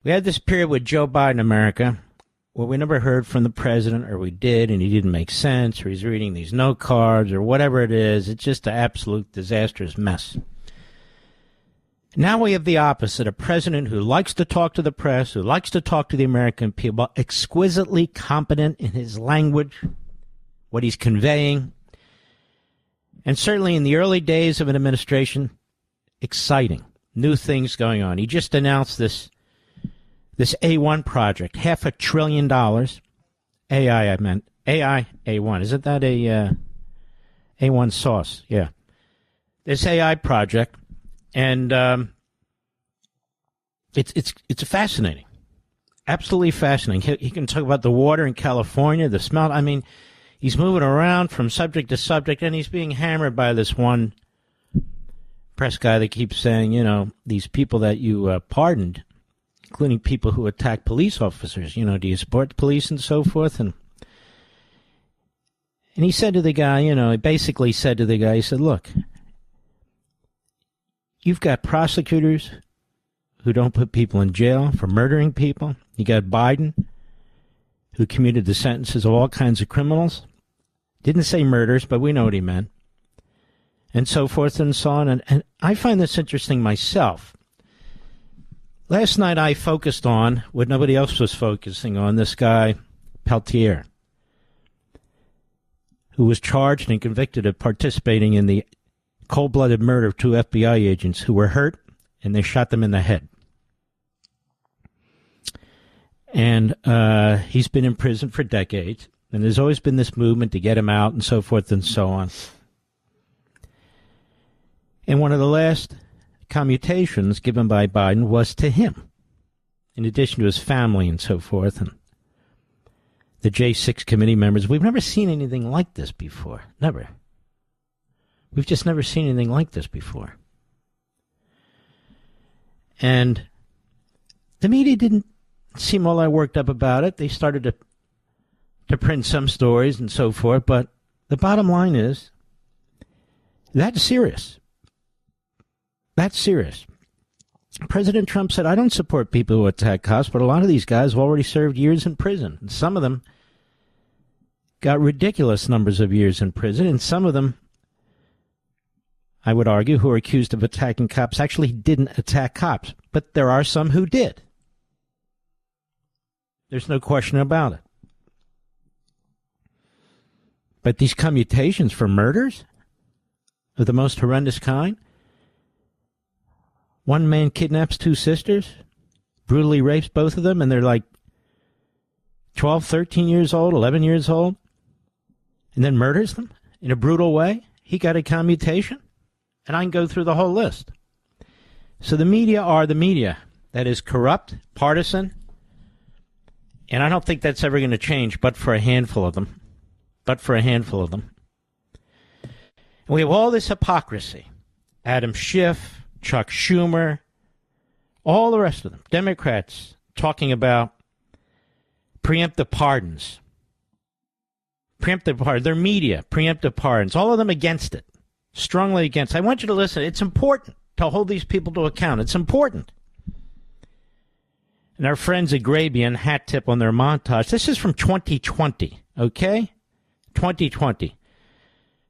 We had this period with Joe Biden in America where we never heard from the president, or we did, and he didn't make sense, or he's reading these note cards, or whatever it is. It's just an absolute disastrous mess. Now we have the opposite, a president who likes to talk to the press, who likes to talk to the American people, exquisitely competent in his language, what he's conveying, and certainly in the early days of an administration, exciting, new things going on. He just announced this A1 project, $500 billion. AI, I meant. AI, A1. Isn't that a A1 sauce? Yeah. This AI project, and it's fascinating. Absolutely fascinating. He can talk about the water in California, the smell. I mean, he's moving around from subject to subject, and he's being hammered by this one press guy that keeps saying, you know, these people that you pardoned, including people who attack police officers, you know, do you support the police and so forth? And he said to the guy, you know, he basically said to the guy, he said, look, you've got prosecutors who don't put people in jail for murdering people. You got Biden, who commuted the sentences of all kinds of criminals. Didn't say murders, but we know what he meant. And so forth and so on. And I find this interesting myself. Last night I focused on what nobody else was focusing on, this guy, Peltier, who was charged and convicted of participating in the cold-blooded murder of 2 FBI agents who were hurt, and they shot them in the head. And he's been in prison for decades, and there's always been this movement to get him out and so forth and so on. And one of the last commutations given by Biden was to him, in addition to his family and so forth, and the J6 committee members. We've never seen anything like this before. Never. We've just never seen anything like this before. And the media didn't seem all that worked up about it. They started to print some stories and so forth, but the bottom line is, that's serious. That's serious. President Trump said, I don't support people who attack cops, but a lot of these guys have already served years in prison. And some of them got ridiculous numbers of years in prison, and some of them, I would argue, who are accused of attacking cops actually didn't attack cops. But there are some who did. There's no question about it. But these commutations for murders of the most horrendous kind, one man kidnaps 2 sisters, brutally rapes both of them, and they're like 12, 13 years old, 11 years old, and then murders them in a brutal way. He got a commutation, and I can go through the whole list. So the media are the media. That is corrupt, partisan, and I don't think that's ever going to change, but for a handful of them. But for a handful of them. And we have all this hypocrisy. Adam Schiff, Chuck Schumer, all the rest of them, Democrats, talking about preemptive pardons. Preemptive pardons, their media, preemptive pardons, all of them against it, strongly against. I want you to listen. It's important to hold these people to account. It's important. And our friends at Grabian, hat tip on their montage. This is from 2020, okay? 2020.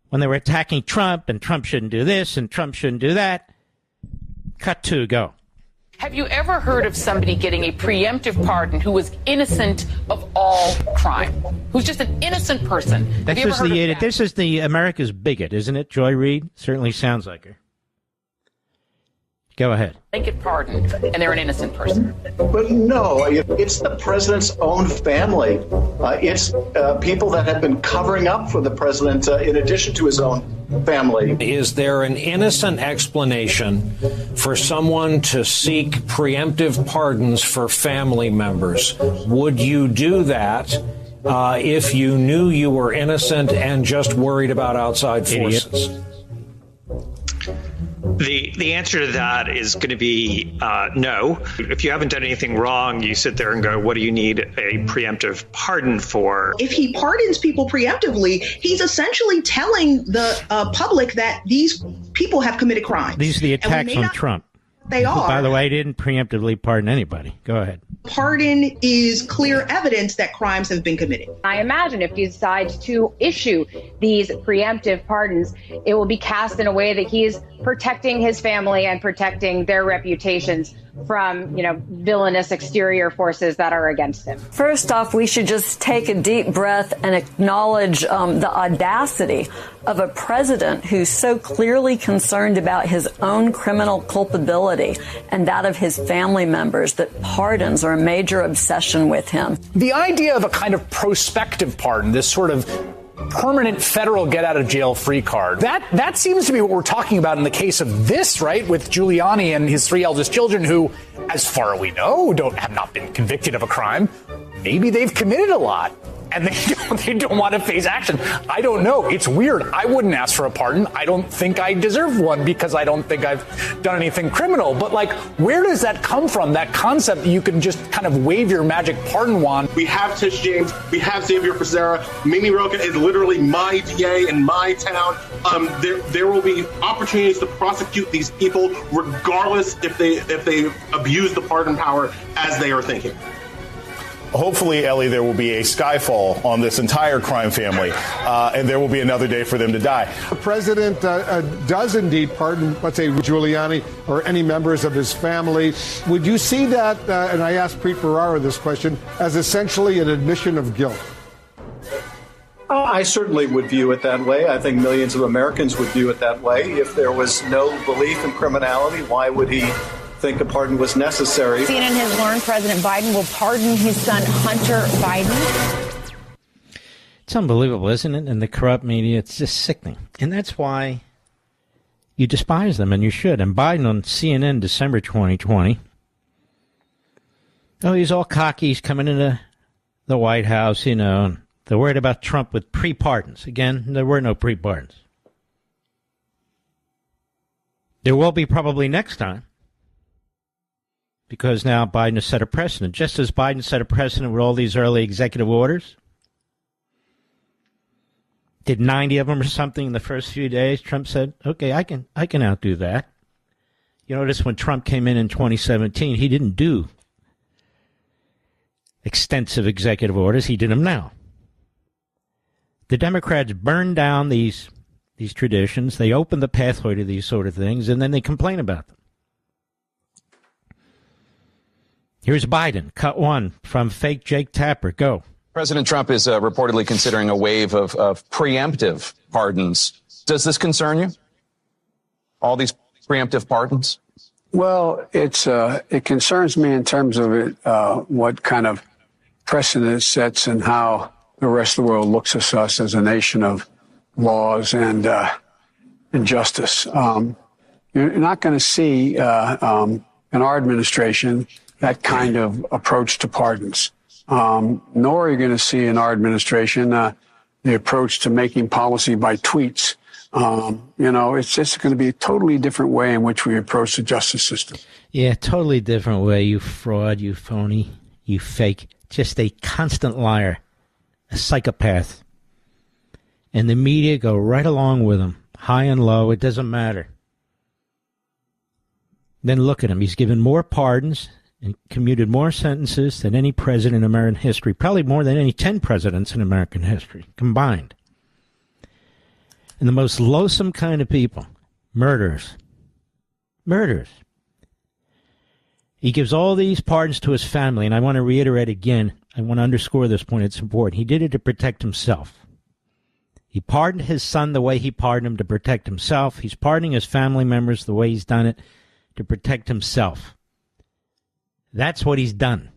When they were attacking Trump, and Trump shouldn't do this, and Trump shouldn't do that. Cut 2, go. Have you ever heard of somebody getting a preemptive pardon who was innocent of all crime? Who's just an innocent person? This is the America's bigot, isn't it, Joy Reid? Certainly sounds like her. Go ahead. They get pardoned, and they're an innocent person. But no, it's the president's own family. It's people that have been covering up for the president in addition to his own family. Is there an innocent explanation for someone to seek preemptive pardons for family members? Would you do that if you knew you were innocent and just worried about outside forces? Idiot. The answer to that is going to be no. If you haven't done anything wrong, you sit there and go, what do you need a preemptive pardon for? If he pardons people preemptively, he's essentially telling the public that these people have committed crimes. These are the attacks on Trump. they are. By the way, didn't preemptively pardon anybody. Go ahead. Pardon is clear evidence that crimes have been committed. I imagine if he decides to issue these preemptive pardons, it will be cast in a way that he is protecting his family and protecting their reputations from, villainous exterior forces that are against him. First off, we should just take a deep breath and acknowledge the audacity of a president who's so clearly concerned about his own criminal culpability and that of his family members that pardons are a major obsession with him. The idea of a kind of prospective pardon, this sort of permanent federal get-out-of-jail-free card, that seems to be what we're talking about in the case of this, right, with Giuliani and his 3 eldest children who, as far as we know, have not been convicted of a crime. Maybe they've committed a lot, and they don't want to face action. I don't know. It's weird. I wouldn't ask for a pardon. I don't think I deserve one because I don't think I've done anything criminal. But, where does that come from, that concept that you can just kind of wave your magic pardon wand? We have Tish James. We have Xavier Becerra. Mimi Roca is literally my DA in my town. There will be opportunities to prosecute these people regardless if they abuse the pardon power as they are thinking. Hopefully, Ellie, there will be a skyfall on this entire crime family, and there will be another day for them to die. The president does indeed pardon, let's say, Giuliani or any members of his family. Would you see that, and I asked Preet Bharara this question, as essentially an admission of guilt? Oh, I certainly would view it that way. I think millions of Americans would view it that way. If there was no belief in criminality, why would he think a pardon was necessary? CNN has learned President Biden will pardon his son Hunter Biden. It's unbelievable, isn't it? And the corrupt media, it's just sickening. And that's why you despise them, and you should. And Biden on CNN, December 2020, he's all cocky. He's coming into the White House, and they're worried about Trump with pre-pardons. Again, there were no pre-pardons. There will be probably next time, because now Biden has set a precedent. Just as Biden set a precedent with all these early executive orders, did 90 of them or something in the first few days, Trump said, okay, I can outdo that. You notice when Trump came in 2017, he didn't do extensive executive orders. He did them now. The Democrats burned down these traditions. They opened the pathway to these sort of things, and then they complain about them. Here's Biden, cut one from fake Jake Tapper. Go. President Trump is reportedly considering a wave of preemptive pardons. Does this concern you? All these preemptive pardons? Well, it concerns me in terms of what kind of precedent it sets and how the rest of the world looks at us as a nation of laws and justice. You're not going to see in our administration that kind of approach to pardons. Nor are you going to see in our administration the approach to making policy by tweets. It's just going to be a totally different way in which we approach the justice system. Yeah, totally different way, you fraud, you phony, you fake. Just a constant liar, a psychopath. And the media go right along with him, high and low, it doesn't matter. Then look at him, he's given more pardons and commuted more sentences than any president in American history, probably more than any 10 presidents in American history combined. And the most loathsome kind of people, murderers. Murderers. He gives all these pardons to his family, and I want to reiterate again, I want to underscore this point, it's important. He did it to protect himself. He pardoned his son the way he pardoned him to protect himself. He's pardoning his family members the way he's done it to protect himself. That's what he's done.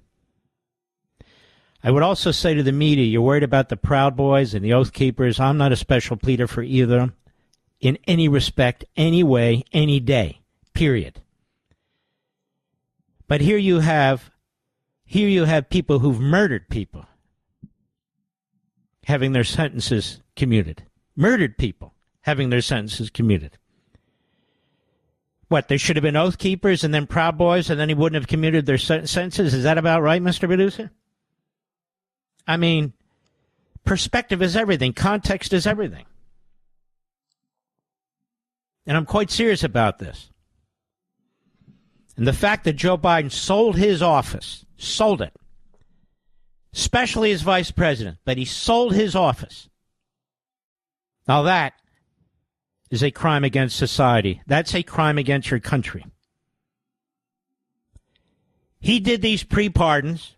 I would also say to the media, you're worried about the Proud Boys and the Oath Keepers. I'm not a special pleader for either of them in any respect, any way, any day, period. But here you have people who've murdered people having their sentences commuted. Murdered people having their sentences commuted. What, there should have been Oath Keepers and then Proud Boys, and then he wouldn't have commuted their sentences? Is that about right, Mr. Producer? I mean, perspective is everything. Context is everything. And I'm quite serious about this. And the fact that Joe Biden sold his office, sold it, especially as vice president, but he sold his office. Now that is a crime against society. That's a crime against your country. He did these pre-pardons,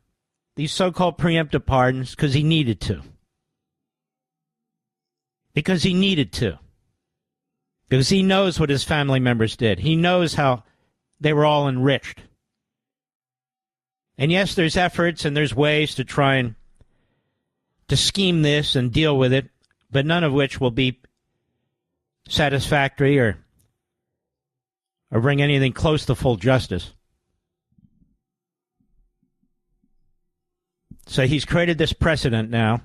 these so-called preemptive pardons, because he needed to. Because he needed to. Because he knows what his family members did. He knows how they were all enriched. And yes, there's efforts and there's ways to try and to scheme this and deal with it, but none of which will be satisfactory or bring anything close to full justice. So he's created this precedent now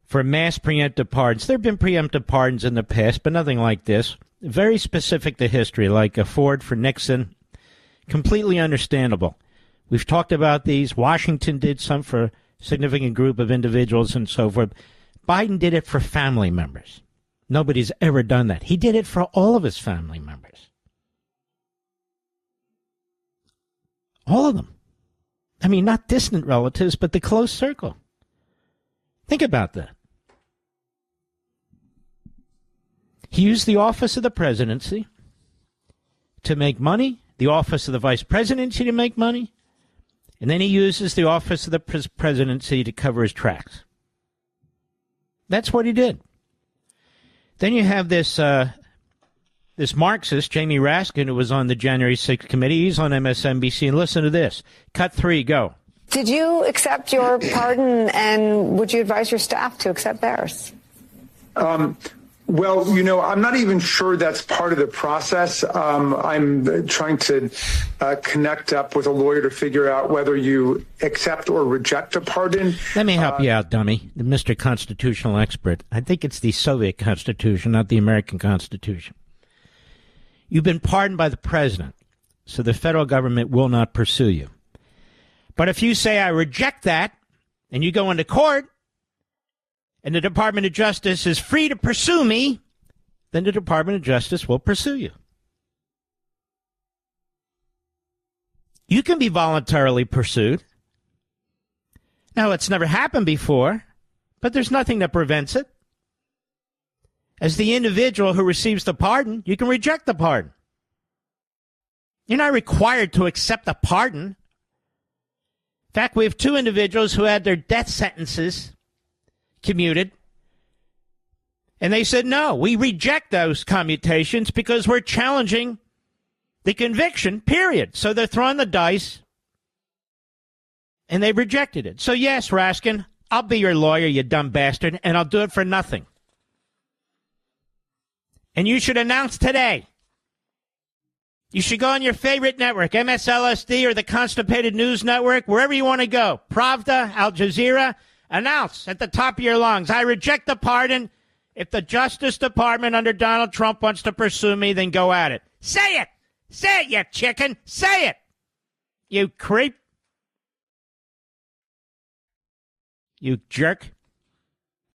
for mass preemptive pardons. There have been preemptive pardons in the past, but nothing like this. Very specific to history, like a Ford for Nixon. Completely understandable. We've talked about these. Washington did some for a significant group of individuals and so forth. Biden did it for family members. Nobody's ever done that. He did it for all of his family members. All of them. I mean, not distant relatives, but the close circle. Think about that. He used the office of the presidency to make money, the office of the vice presidency to make money, and then he uses the office of the presidency to cover his tracks. That's what he did. Then you have this Marxist, Jamie Raskin, who was on the January 6th committee. He's on MSNBC. And listen to this. Cut 3, go. Did you accept your pardon, and would you advise your staff to accept theirs? Well, I'm not even sure that's part of the process. I'm trying to connect up with a lawyer to figure out whether you accept or reject a pardon. Let me help you out, dummy, Mr. Constitutional Expert. I think it's the Soviet Constitution, not the American Constitution. You've been pardoned by the president, so the federal government will not pursue you. But if you say, I reject that, and you go into court, and the Department of Justice is free to pursue me, then the Department of Justice will pursue you. You can be voluntarily pursued. Now, it's never happened before, but there's nothing that prevents it. As the individual who receives the pardon, you can reject the pardon. You're not required to accept a pardon. In fact, we have 2 individuals who had their death sentences commuted, and they said, no, we reject those commutations because we're challenging the conviction, period. So they're throwing the dice, and they rejected it. So yes, Raskin, I'll be your lawyer, you dumb bastard, and I'll do it for nothing. And you should announce today. You should go on your favorite network, MSLSD or the Constipated News Network, wherever you want to go, Pravda, Al Jazeera. Announce at the top of your lungs, I reject the pardon. If the Justice Department under Donald Trump wants to pursue me, then go at it. Say it. Say it, you chicken. Say it. You creep. You jerk.